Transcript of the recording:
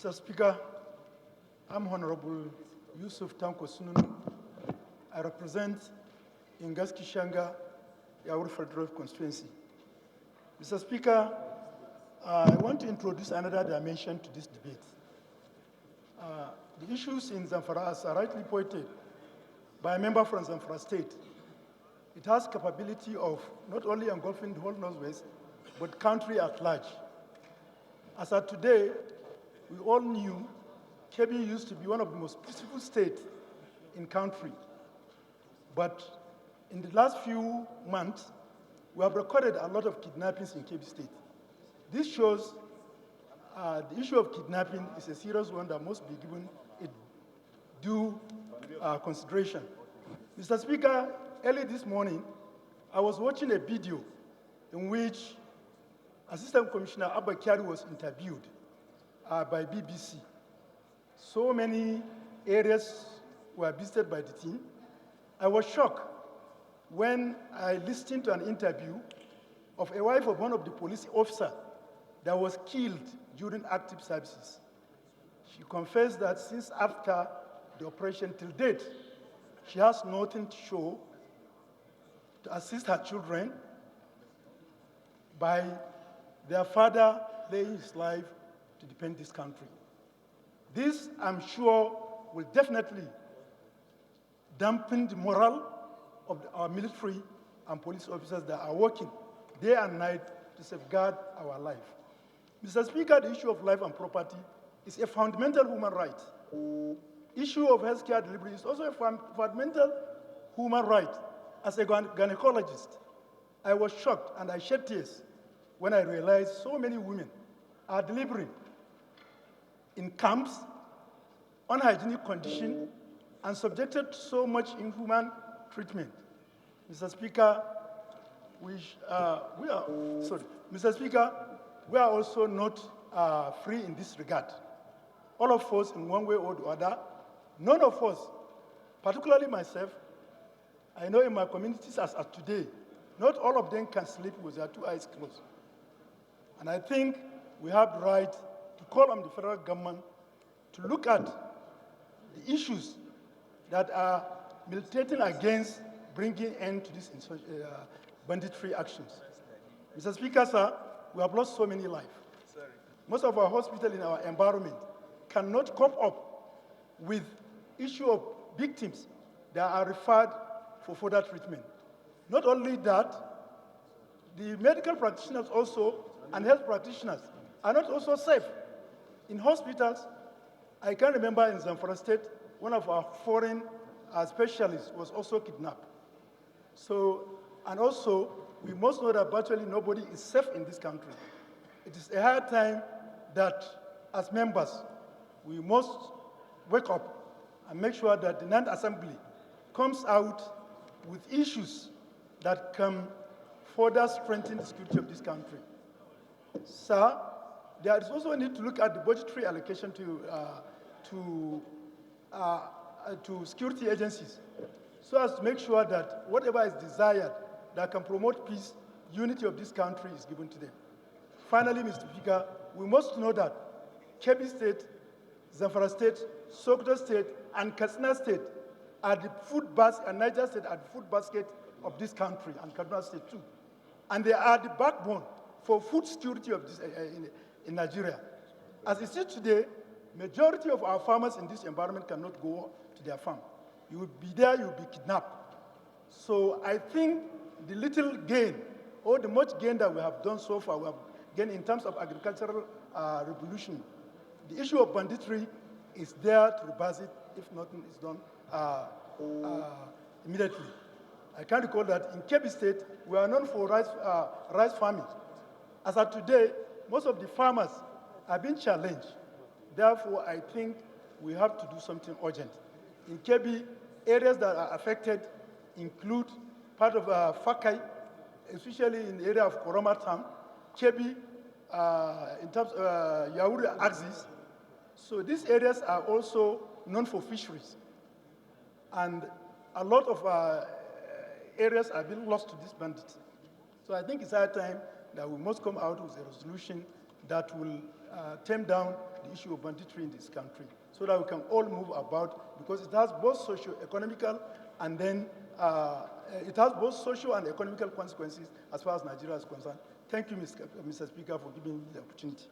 Mr. Speaker, I'm Honorable Yusuf Tanko Sununu. I represent Ingas Kishanga, Yaur Federal Constituency. Mr. Speaker, I want to introduce another dimension to this debate. The issues in Zamfara, as rightly pointed by a member from Zamfara State, it has capability of not only engulfing the whole Northwest, but country at large. As of today, we all knew Kebbi used to be one of the most peaceful states in country. But in the last few months, we have recorded a lot of kidnappings in Kebbi State. This shows the issue of kidnapping is a serious one that must be given a due consideration. Mr. Speaker, early this morning, I was watching a video in which Assistant Commissioner Abba Kyari was interviewed by BBC. So many areas were visited by the team. I was shocked when I listened to an interview of a wife of one of the police officers that was killed during active services. She confessed that since after the operation till date, she has nothing to show to assist her children by their father laying his life to defend this country. This, I'm sure, will definitely dampen the morale of our military and police officers that are working day and night to safeguard our life. Mr. Speaker, the issue of life and property is a fundamental human right. Issue of healthcare delivery is also a fundamental human right. As a gynecologist, I was shocked and I shed tears when I realized so many women are delivering in camps, unhygienic conditions, and subjected to so much inhuman treatment. Mr. Speaker, Mr. Speaker, we are also not free in this regard. All of us, in one way or the other, none of us, particularly myself, I know in my communities as of today, not all of them can sleep with their two eyes closed. And I think we have the right to call on the federal government to look at the issues that are militating against bringing end to these banditry actions. Mr. Speaker, sir, we have lost so many lives. Most of our hospitals in our environment cannot cope up with issue of victims that are referred for further treatment. Not only that, the medical practitioners also and health practitioners are not also safe. In hospitals, I can remember in Zamfara State, one of our foreign specialists was also kidnapped. So, and also, we must know that virtually nobody is safe in this country. It is a high time that, as members, we must wake up and make sure that the Ninth Assembly comes out with issues that can further strengthen the security of this country. Sir, there is also a need to look at the budgetary allocation to security agencies so as to make sure that whatever is desired that can promote peace, unity of this country is given to them. Finally, Mr. Speaker, we must know that Kebbi State, Zamfara State, Sokoto State, and Katsina State are the food basket, and Niger State are the food basket of this country, and Kaduna State too. And they are the backbone for food security of this, in Nigeria. As it is today, majority of our farmers in this environment cannot go to their farm. You will be there, you will be kidnapped. So I think the little gain, or the much gain that we have done so far, we have gained in terms of agricultural revolution. The issue of banditry is there to reverse it if nothing is done immediately. I can recall that in Kebbi State, we are known for rice farming. As of today, most of the farmers have been challenged. Therefore, I think we have to do something urgent. In Kebbi, areas that are affected include part of Fakai, especially in the area of Koroma Town, Kebbi, in terms of Yauri axis. So these areas are also known for fisheries. And a lot of areas have been lost to these bandits. So I think it's high time that we must come out with a resolution that will tame down the issue of banditry in this country, so that we can all move about, because it has both socio-economical and then it has both social and economical consequences as far as Nigeria is concerned. Thank you, Mr. Speaker, for giving me the opportunity.